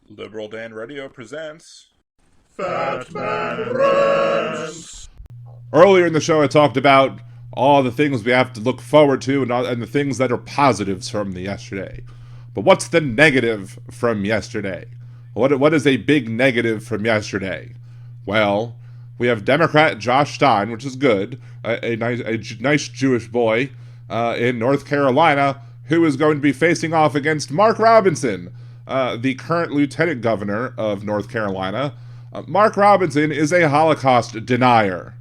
Liberal Dan Radio presents Fat Man Rant. Earlier in the show, I talked about all the things we have to look forward to and the things that are positives from the yesterday. But what's the negative from yesterday? What is a big negative from yesterday? Well, we have Democrat Josh Stein, which is good, a nice Jewish boy in North Carolina, who is going to be facing off against Mark Robinson, the current lieutenant governor of North Carolina. Mark Robinson is a Holocaust denier.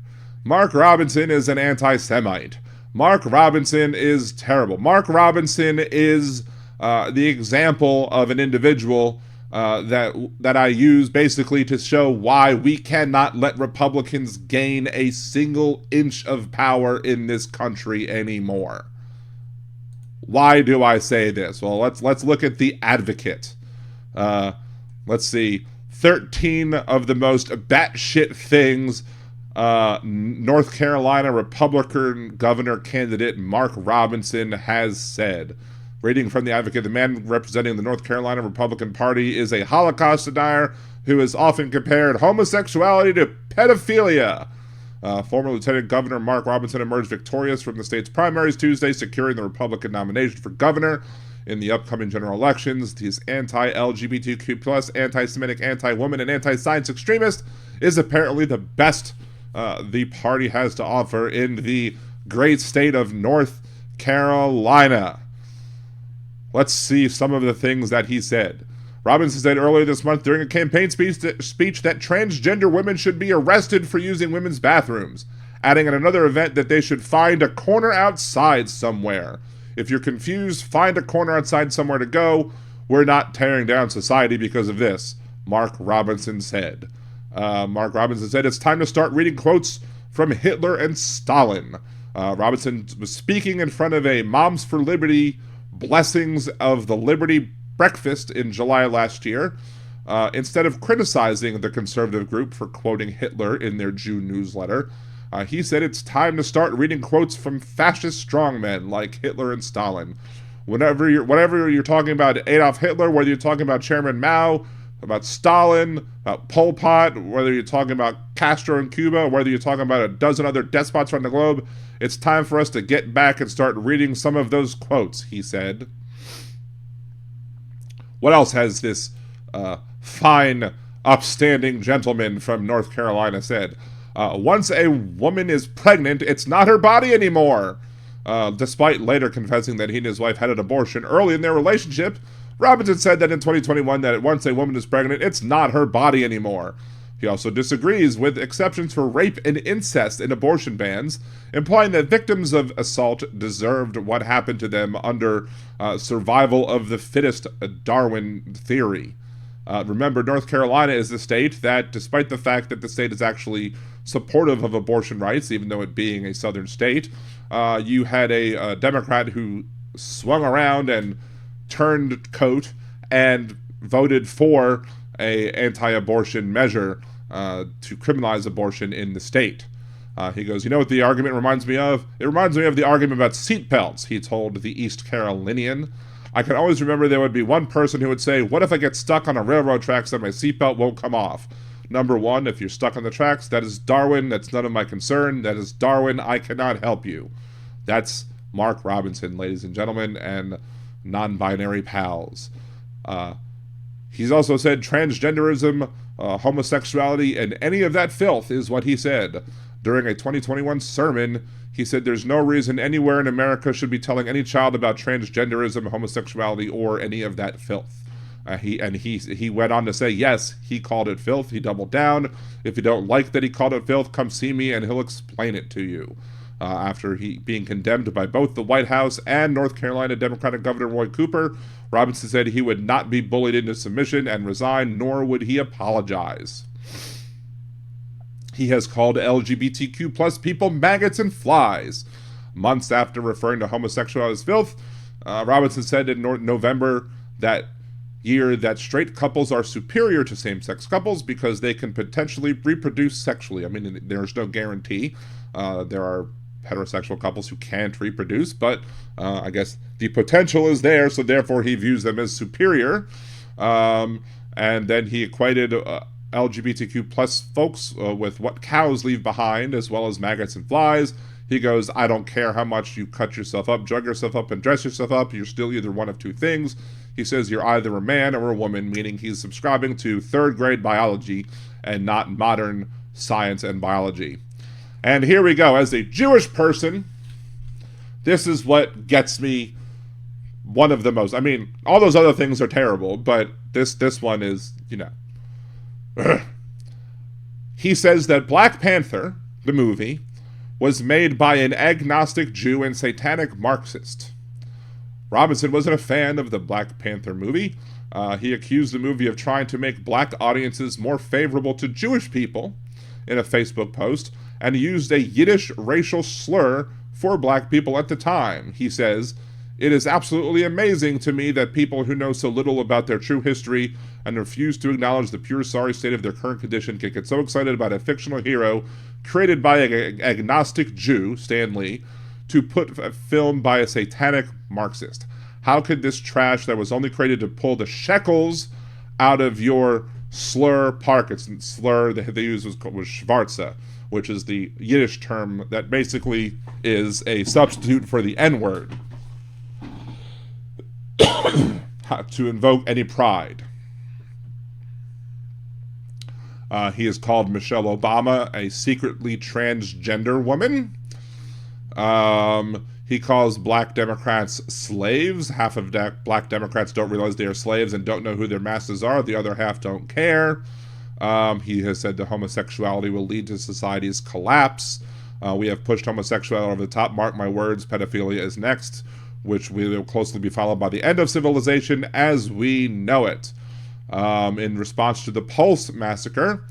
Mark Robinson is an anti-Semite. Mark Robinson is terrible. Mark Robinson is the example of an individual that I use basically to show why we cannot let Republicans gain a single inch of power in this country anymore. Why do I say this? Well, let's look at the Advocate. Let's see. 13 of the most batshit things North Carolina Republican governor candidate Mark Robinson has said. Reading from the Advocate, the man representing the North Carolina Republican Party is a Holocaust denier who has often compared homosexuality to pedophilia. Former Lieutenant Governor Mark Robinson emerged victorious from the state's primaries Tuesday, securing the Republican nomination for governor in the upcoming general elections. His anti-LGBTQ+, anti-Semitic, anti-woman, and anti-science extremist is apparently the best the party has to offer in the great state of North Carolina. Let's see some of the things that he said. Robinson said earlier this month during a campaign speech that transgender women should be arrested for using women's bathrooms, adding at another event that they should find a corner outside somewhere. If you're confused, find a corner outside somewhere to go. We're not tearing down society because of this, Mark Robinson said. Mark Robinson said it's time to start reading quotes from Hitler and Stalin. Robinson was speaking in front of a Moms for Liberty Blessings of the Liberty breakfast in July last year. Instead of criticizing the conservative group for quoting Hitler in their June newsletter, he said it's time to start reading quotes from fascist strongmen like Hitler and Stalin. Whatever you're talking about Adolf Hitler, whether you're talking about Chairman Mao, about Stalin, about Pol Pot, whether you're talking about Castro in Cuba, whether you're talking about a dozen other despots around the globe, it's time for us to get back and start reading some of those quotes, he said. What else has this fine, upstanding gentleman from North Carolina said? Once a woman is pregnant, it's not her body anymore. Despite later confessing that he and his wife had an abortion early in their relationship, Robinson said that in 2021 that once a woman is pregnant, it's not her body anymore. He also disagrees with exceptions for rape and incest in abortion bans, implying that victims of assault deserved what happened to them under survival of the fittest Darwin theory. Remember, North Carolina is the state that, despite the fact that the state is actually supportive of abortion rights, even though it being a southern state, you had a Democrat who swung around and turned coat and voted for a anti-abortion measure to criminalize abortion in the state. He goes, you know what the argument reminds me of? It reminds me of the argument about seatbelts, he told the East Carolinian. I can always remember there would be one person who would say, what if I get stuck on a railroad tracks and my seatbelt won't come off? Number one, if you're stuck on the tracks, that is Darwin. That's none of my concern. That is Darwin. I cannot help you. That's Mark Robinson, ladies and gentlemen, and non-binary pals. He's also said transgenderism, homosexuality, and any of that filth is what he said. During a 2021 sermon, he said there's no reason anywhere in America should be telling any child about transgenderism, homosexuality, or any of that filth. He went on to say, yes, he called it filth. He doubled down. If you don't like that he called it filth, come see me and he'll explain it to you. After he being condemned by both the White House and North Carolina Democratic Governor Roy Cooper, Robinson said he would not be bullied into submission and resign, nor would he apologize. He has called LGBTQ plus people maggots and flies. Months after referring to homosexuality as filth, Robinson said in November that year that straight couples are superior to same-sex couples because they can potentially reproduce sexually. I mean, there's no guarantee. There are heterosexual couples who can't reproduce, but I guess the potential is there, so therefore he views them as superior. And then he equated LGBTQ plus folks with what cows leave behind, as well as maggots and flies. He goes, I don't care how much you cut yourself up, drug yourself up, and dress yourself up, you're still either one of two things. He says you're either a man or a woman, meaning he's subscribing to third grade biology and not modern science and biology. And here we go. As a Jewish person, this is what gets me one of the most. I mean, all those other things are terrible, but this one is, He says that Black Panther, the movie, was made by an agnostic Jew and satanic Marxist. Robinson wasn't a fan of the Black Panther movie. He accused the movie of trying to make black audiences more favorable to Jewish people in a Facebook post, and used a Yiddish racial slur for black people at the time. He says, "It is absolutely amazing to me that people who know so little about their true history and refuse to acknowledge the pure sorry state of their current condition can get so excited about a fictional hero created by an agnostic Jew, Stan Lee, to put a film by a satanic Marxist. How could this trash that was only created to pull the shekels out of your slur park?" It's slur that they used was schwarze, which is the Yiddish term that basically is a substitute for the N-word to invoke any pride. He has called Michelle Obama a secretly transgender woman. He calls black Democrats slaves. Half of black Democrats don't realize they are slaves and don't know who their masters are. The other half don't care. He has said that homosexuality will lead to society's collapse. We have pushed homosexuality over the top. Mark my words, pedophilia is next, which will closely be followed by the end of civilization as we know it. In response to the Pulse massacre,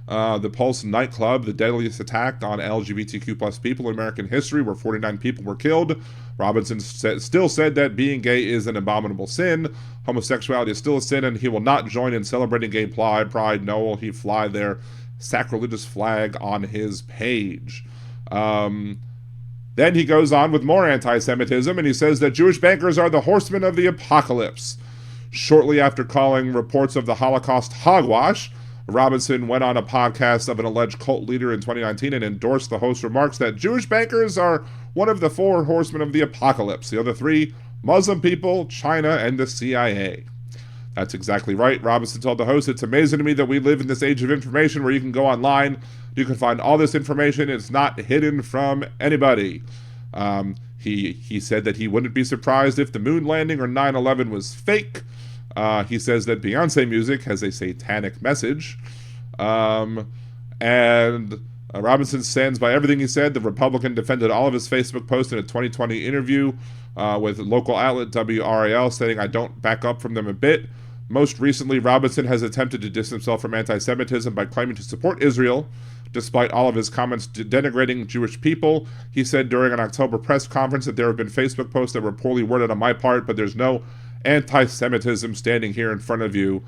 the Pulse nightclub, the deadliest attack on LGBTQ plus people in American history, where 49 people were killed, Robinson still said that being gay is an abominable sin. Homosexuality is still a sin, and he will not join in celebrating gay pride, nor will he fly their sacrilegious flag on his page. Then he goes on with more anti-Semitism, and he says that Jewish bankers are the horsemen of the apocalypse. Shortly after calling reports of the Holocaust hogwash, Robinson went on a podcast of an alleged cult leader in 2019 and endorsed the host's remarks that Jewish bankers are one of the four horsemen of the apocalypse. The other three, Muslim people, China, and the CIA. That's exactly right. Robinson told the host, "It's amazing to me that we live in this age of information where you can go online, you can find all this information, it's not hidden from anybody." He said that he wouldn't be surprised if the moon landing or 9/11 was fake. He says that Beyonce music has a satanic message. Robinson stands by everything he said. The Republican defended all of his Facebook posts in a 2020 interview with local outlet WRAL, stating, "I don't back up from them a bit." Most recently, Robinson has attempted to distance himself from anti-Semitism by claiming to support Israel, despite all of his comments denigrating Jewish people. He said during an October press conference that there have been Facebook posts that were poorly worded on my part, but there's no anti-Semitism standing here in front of you.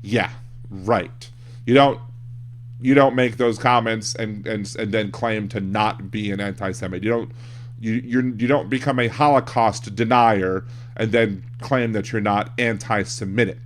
Yeah, right. You don't make those comments and then claim to not be an anti-Semite. You don't become a Holocaust denier and then claim that you're not anti-Semitic.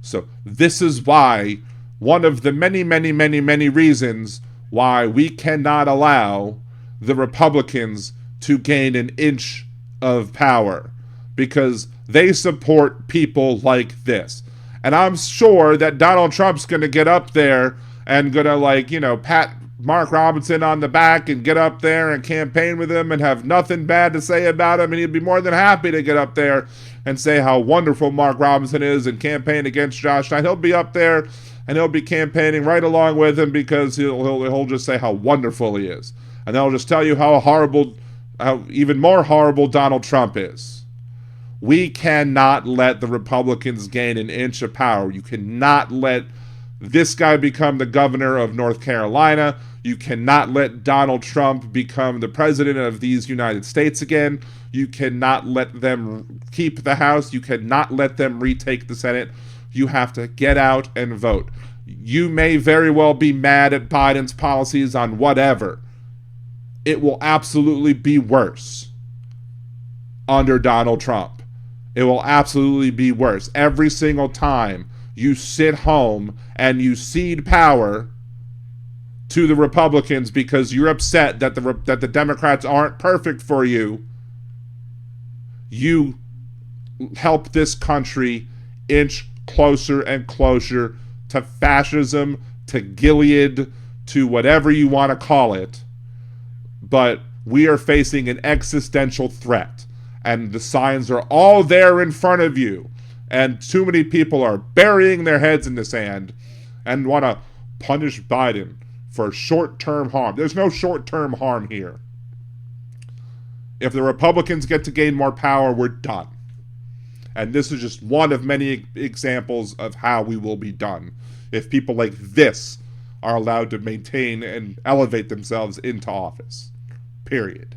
So this is why one of the many, many, many, many reasons why we cannot allow the Republicans to gain an inch of power, because they support people like this. And I'm sure that Donald Trump's going to get up there and going to, pat Mark Robinson on the back and get up there and campaign with him and have nothing bad to say about him. And he'd be more than happy to get up there and say how wonderful Mark Robinson is and campaign against Josh Stein. He'll be up there and he'll be campaigning right along with him because he'll just say how wonderful he is. And they'll just tell you how even more horrible Donald Trump is. We cannot let the Republicans gain an inch of power. You cannot let this guy become the governor of North Carolina. You cannot let Donald Trump become the president of these United States again. You cannot let them keep the House. You cannot let them retake the Senate. You have to get out and vote. You may very well be mad at Biden's policies on whatever. It will absolutely be worse under Donald Trump. It will absolutely be worse. Every single time you sit home and you cede power to the Republicans because you're upset that the Democrats aren't perfect for you, you help this country inch closer and closer to fascism, to Gilead, to whatever you want to call it. But we are facing an existential threat, and the signs are all there in front of you. And too many people are burying their heads in the sand and want to punish Biden for short-term harm. There's no short-term harm here. If the Republicans get to gain more power, we're done. And this is just one of many examples of how we will be done if people like this are allowed to maintain and elevate themselves into office. Period.